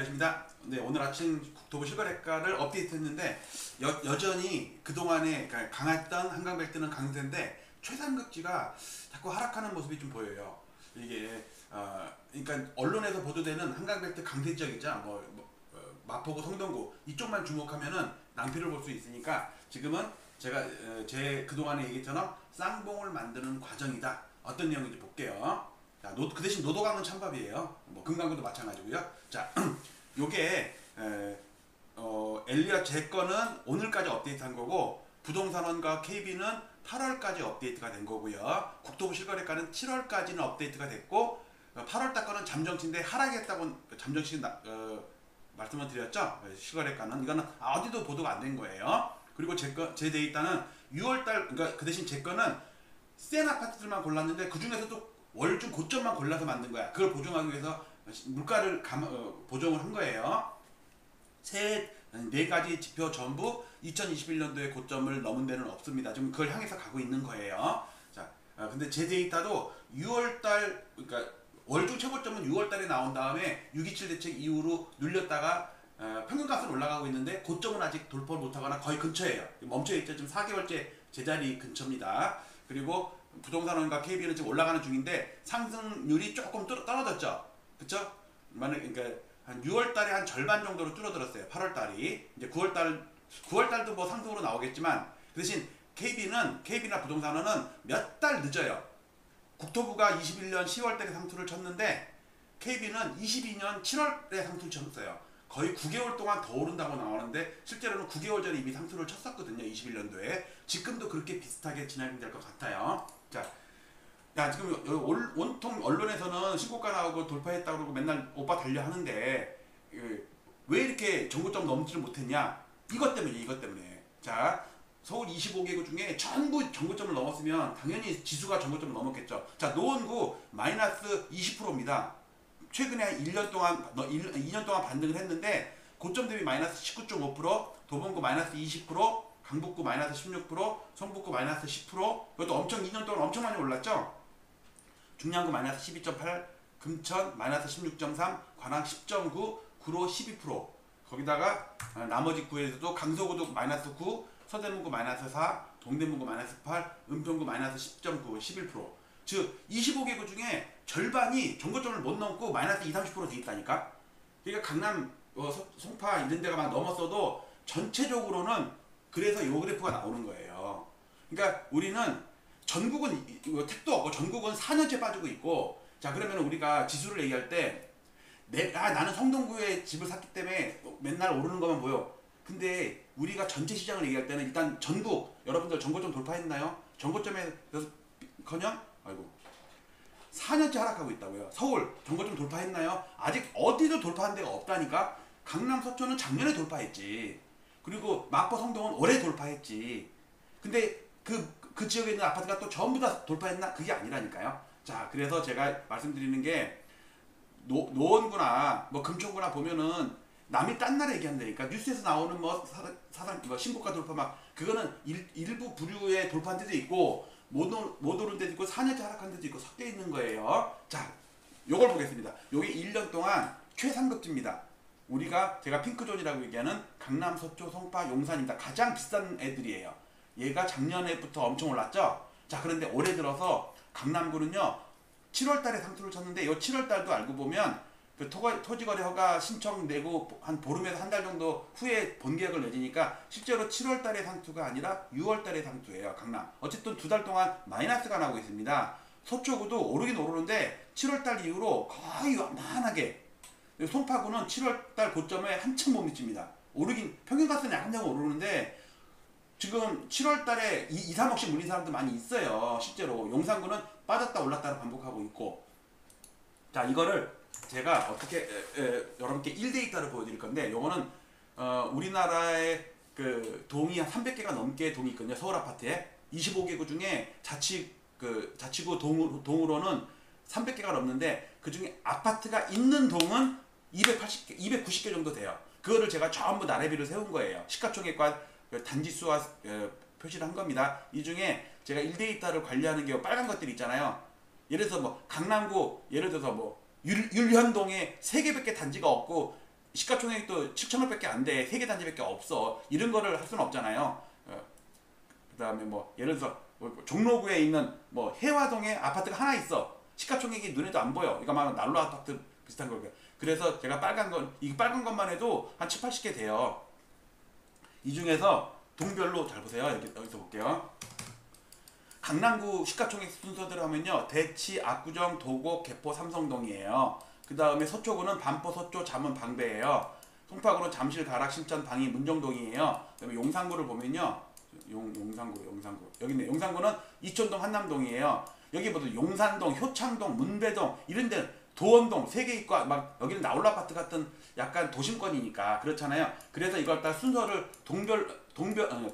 안녕하십니다. 네, 오늘 아침 국토부 실거래가를 업데이트했는데 여전히 그동안에 강했던 한강벨트는 강세인데 최상급지가 자꾸 하락하는 모습이 좀 보여요. 이게 그러니까 언론에서 보도되는 한강벨트 강세 지역이죠. 마포구, 성동구 이쪽만 주목하면은 낭패를 볼 수 있으니까 지금은 제가 제 그동안에 얘기처럼 쌍봉을 만드는 과정이다. 어떤 내용인지 볼게요. 자, 그 대신 노도강은 찬밥이에요. 금강구도 마찬가지고요. 자, 요게 엘리엇 제 거는 오늘까지 업데이트한 거고 부동산원과 KB는 8월까지 업데이트가 된 거고요. 국토부 실거래가는 7월까지는 업데이트가 됐고 8월 달 거는 잠정치인데 하락했다고 잠정치 말씀을 드렸죠. 실거래가는 이거는 어디도 보도가 안 된 거예요. 그리고 제 데이터는 6월 달 그러니까 그 대신 제 거는 센 아파트들만 골랐는데 그 중에서도 월중 고점만 골라서 만든 거야. 그걸 보정하기 위해서 물가를 보정을 한 거예요. 네 가지 지표 전부 2021년도에 고점을 넘은 데는 없습니다. 지금 그걸 향해서 가고 있는 거예요. 자, 근데 제 데이터도 6월달 그러니까 월중 최고점은 6월달에 나온 다음에 6.27 대책 이후로 눌렸다가 평균값은 올라가고 있는데 고점은 아직 돌파를 못하거나 거의 근처예요. 멈춰있죠. 지금 4개월째 제자리 근처입니다. 그리고 부동산원과 KB는 지금 올라가는 중인데 상승률이 조금 떨어졌죠. 그쵸? 그러니까 한 6월달에 한 절반 정도로 줄어들었어요. 8월달이 이제 9월달도 뭐 상승으로 나오겠지만 그 대신 KB나 부동산원은 몇 달 늦어요. 국토부가 21년 10월달에 상투를 쳤는데 KB는 22년 7월에 상투를 쳤어요. 거의 9개월 동안 더 오른다고 나오는데 실제로는 9개월 전에 이미 상투를 쳤었거든요. 21년도에. 지금도 그렇게 비슷하게 진행될 것 같아요. 자, 지금 온통 언론에서는 신고가 나오고 돌파했다고 그러고 맨날 오빠 달려 하는데 왜 이렇게 정고점 넘지를 못했냐? 이것 때문에. 자, 서울 25개구 중에 전부 정고점을 넘었으면 당연히 지수가 정고점을 넘었겠죠. 자, 노원구 마이너스 20%입니다. 최근에 2년 동안 반등을 했는데 고점 대비 마이너스 19.5%, 도봉구 마이너스 20%, 강북구 마이너스 16%, 성북구 마이너스 10%, 이것도 2년 동안 엄청 많이 올랐죠? 중량구 마이너스 12.8, 금천 마이너스 16.3, 관악 10.9, 구로 12%. 거기다가 나머지 구에서도 강서구도 마이너스 9, 서대문구 마이너스 4, 동대문구 마이너스 8, 은평구 마이너스 10.9, 11%. 즉 25개구 중에 절반이 정고점을 못 넘고 마이너스 20, 30% 돼 있다니까. 그러니까 강남, 송파 이런 데가 막 넘었어도 전체적으로는 그래서 요 그래프가 나오는 거예요. 그러니까 우리는 전국은 택도 없고 전국은 4년째 빠지고 있고 자 그러면 우리가 지수를 얘기할 때 나는 성동구에 집을 샀기 때문에 맨날 오르는 것만 보여. 근데 우리가 전체 시장을 얘기할 때는 일단 전국 여러분들 정고점 돌파했나요? 정고점에서커녕 4년째 하락하고 있다고요. 서울 정고점 돌파했나요? 아직 어디도 돌파한 데가 없다니까. 강남 서초는 작년에 돌파했지. 그리고 마포 성동은 올해 돌파했지. 근데 그 지역에 있는 아파트가 또 전부 다 돌파했나? 그게 아니라니까요. 자, 그래서 제가 말씀드리는 게 노원구나 금천구나 보면은 남이 딴 나라 얘기한다니까. 뉴스에서 나오는 신고가 돌파 그거는 일부 부류의 돌파한 데도 있고 못 오른 데도 있고 4년째 하락한 데도 있고 섞여 있는 거예요. 자, 요걸 보겠습니다. 요게 1년 동안 최상급지입니다. 제가 핑크존이라고 얘기하는 강남, 서초, 송파, 용산입니다. 가장 비싼 애들이에요. 얘가 작년에부터 엄청 올랐죠? 자, 그런데 올해 들어서 강남구는요, 7월 달에 상투를 쳤는데, 이 7월 달도 알고 보면, 토지거래 허가 신청 내고 한 보름에서 한 달 정도 후에 본계약을 내지니까, 실제로 7월 달에 상투가 아니라 6월 달에 상투예요, 강남. 어쨌든 2달 동안 마이너스가 나오고 있습니다. 서초구도 오르긴 오르는데, 7월 달 이후로 거의 완만하게, 송파구는 7월달 고점에 한참 못 미칩니다. 평균값은 약간 오르는데 지금 7월달에 2, 3억씩 물린 사람도 많이 있어요. 실제로 용산구는 빠졌다 올랐다를 반복하고 있고. 자, 이거를 제가 어떻게 여러분께 1데이터를 보여드릴 건데 요거는 우리나라의 동이 한 300개가 넘게 동이 있거든요. 서울 아파트에 25개구 중에 자치구 동으로는 300개가 넘는데 그 중에 아파트가 있는 동은 290개 정도 돼요. 그거를 제가 전부 나래비를 세운 거예요. 시가총액과 단지수와 표시를 한 겁니다. 이 중에 제가 1데이터를 관리하는 게 빨간 것들이 있잖아요. 예를 들어서 강남구 예를 들어서 율현동에 3개밖에 단지가 없고 시가총액도 7천억밖에 안 돼. 3개 단지밖에 없어. 이런 거를 할 수는 없잖아요. 그다음에 뭐 예를 들어서 종로구에 있는 뭐 해화동에 아파트가 하나 있어. 시가총액이 눈에도 안 보여. 이거 말하면 난로 아파트 비슷한 거고요. 그래서 제가 이 빨간 것만 해도 한 7, 80개 돼요. 이 중에서 동별로 잘 보세요. 여기서 볼게요. 강남구 시가총액 순서대로 하면요. 대치, 압구정, 도곡, 개포, 삼성동이에요. 그 다음에 서초구는 반포, 서초, 잠원, 방배예요. 송파구는 잠실, 가락, 신천, 방위, 문정동이에요. 그 다음에 용산구를 보면요. 용산구. 여기 있네. 용산구는 이촌동, 한남동이에요. 여기 보세요. 용산동, 효창동, 문배동 이런 데 도원동 3개 있고 막 여기는 나홀라 아파트 같은 약간 도심권이니까 그렇잖아요. 그래서 이걸 다 순서를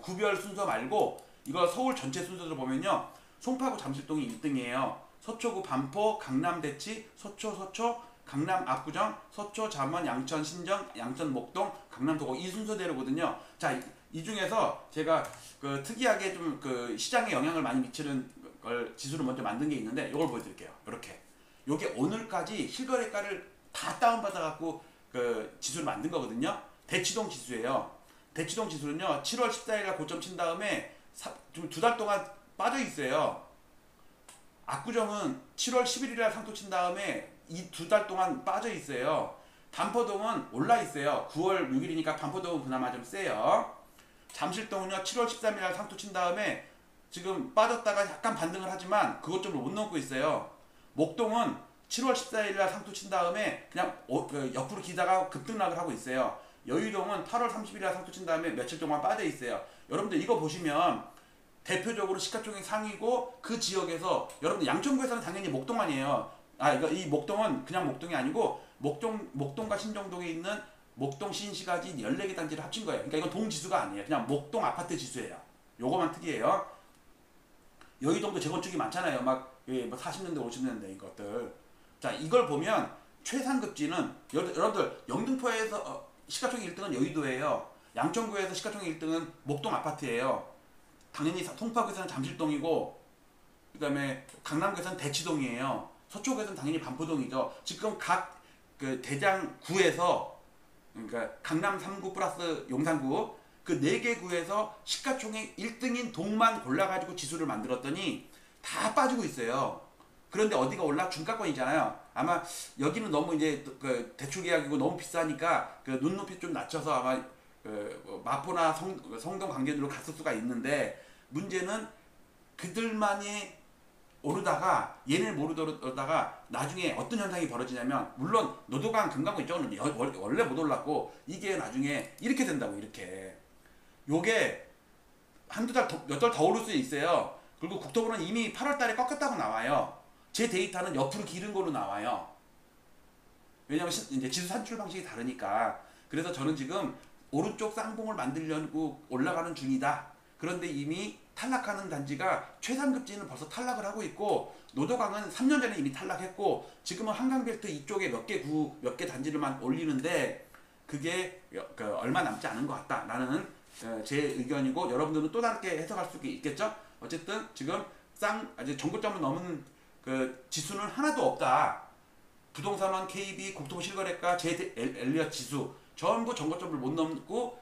구별 순서 말고 이거 서울 전체 순서를 보면요. 송파구 잠실동이 1등이에요. 서초구 반포, 강남 대치, 서초, 강남 압구정, 서초 잠원, 양천 신정, 양천 목동, 강남 도곡 이 순서대로거든요. 자, 이 중에서 제가 그 특이하게 좀 그 시장에 영향을 많이 미치는 걸 지수를 먼저 만든 게 있는데 이걸 보여드릴게요. 이렇게. 요게 오늘까지 실거래가를 다 다운받아 갖고 그 지수를 만든 거거든요. 대치동 지수예요. 대치동 지수는요. 7월 14일날 고점 친 다음에 좀 2달 동안 빠져 있어요. 압구정은 7월 11일날 상토 친 다음에 이 2달 동안 빠져 있어요. 반포동은 올라 있어요. 9월 6일이니까 반포동은 그나마 좀 세요. 잠실동은요. 7월 13일날 상토 친 다음에 지금 빠졌다가 약간 반등을 하지만 그것 좀 못 넘고 있어요. 목동은 7월 14일날 상토 친 다음에 그냥 옆으로 기다가 급등락을 하고 있어요. 여의동은 8월 30일날 상토 친 다음에 며칠 동안 빠져 있어요. 여러분들 이거 보시면 대표적으로 시가총액 상위고 그 지역에서 여러분들 양천구에서는 당연히 목동 아니에요. 이 목동은 그냥 목동이 아니고 목동과 신정동에 있는 목동 신시가지 14개 단지를 합친 거예요. 그러니까 이건 동지수가 아니에요. 그냥 목동 아파트 지수예요. 요거만 특이해요. 여의동도 재건축이 많잖아요. 막 40년대 50년대 이것들. 자, 이걸 보면 최상급지는 여러분들 영등포에서 시가총액 1등은 여의도예요. 양천구에서 시가총액 1등은 목동 아파트예요. 당연히 송파구에서는 잠실동이고 그 다음에 강남구에서는 대치동이에요. 서초구에서는 당연히 반포동이죠. 지금 각 그 대장구에서 그러니까 강남 3구 플러스 용산구 그 4개 구에서 시가총액 1등인 동만 골라가지고 지수를 만들었더니 다 빠지고 있어요. 그런데 어디가 올라? 중가권이잖아요. 아마 여기는 너무 이제 그 대출 계약이고 너무 비싸니까 그 눈높이 좀 낮춰서 아마 마포나 성동 관계들로 갔을 수가 있는데 문제는 그들만이 오르다가 얘네를 모르다가 나중에 어떤 현상이 벌어지냐면 물론 노도강 금강구 이쪽은 원래 못 올랐고 이게 나중에 이렇게 된다고 이렇게 요게 한두 달 몇 달 더 오를 수 있어요. 그리고 국토부는 이미 8월 달에 꺾였다고 나와요. 제 데이터는 옆으로 기른 걸로 나와요. 왜냐면 이제 지수 산출 방식이 다르니까. 그래서 저는 지금 오른쪽 쌍봉을 만들려고 올라가는 중이다. 그런데 이미 탈락하는 단지가 최상급지는 벌써 탈락을 하고 있고 노도강은 3년 전에 이미 탈락했고 지금은 한강벨트 이쪽에 몇 개 단지를만 올리는데 그게 얼마 남지 않은 것 같다. 라는 제 의견이고 여러분들은 또 다르게 해석할 수 있겠죠? 어쨌든 지금 아직 전고점을 넘은 그 지수는 하나도 없다. 부동산원, KB, 국토부 실거래가, 엘리엇 지수 전부 전고점을 못 넘고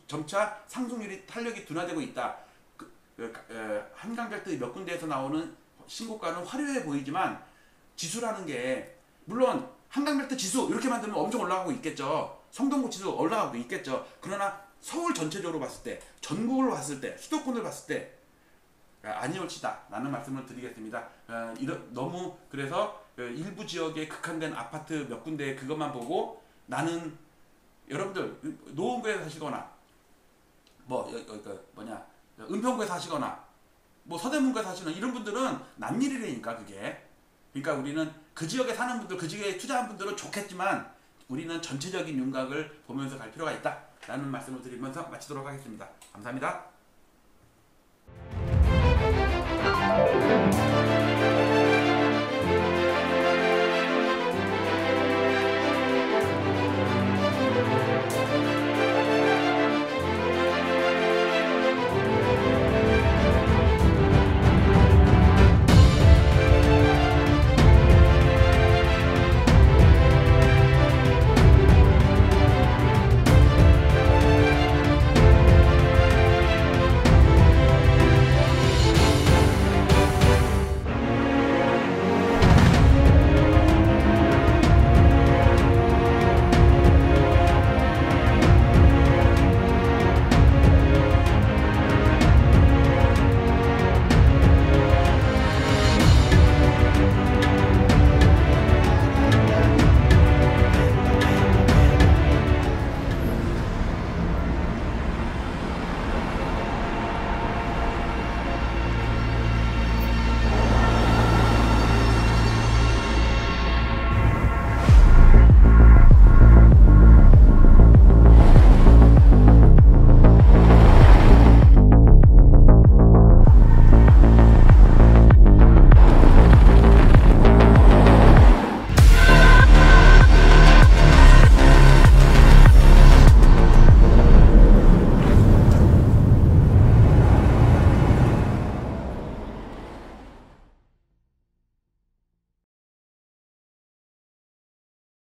점차 상승률이 탄력이 둔화되고 있다. 한강벨트 몇 군데에서 나오는 신고가는 화려해 보이지만 지수라는 게 물론 한강벨트 지수 이렇게 만들면 엄청 올라가고 있겠죠. 성동구 지수 올라가고 있겠죠. 그러나 서울 전체적으로 봤을 때, 전국을 봤을 때, 수도권을 봤을 때 아니올치다 라는 말씀을 드리겠습니다. 너무 그래서 일부 지역에 극한된 아파트 몇 군데 그것만 보고 나는 여러분들 노원구에 사시거나 은평구에 사시거나 서대문구에 사시는 이런 분들은 남일이라니까 그게. 그러니까 우리는 그 지역에 사는 분들, 그 지역에 투자한 분들은 좋겠지만 우리는 전체적인 윤곽을 보면서 갈 필요가 있다 라는 말씀을 드리면서 마치도록 하겠습니다. 감사합니다.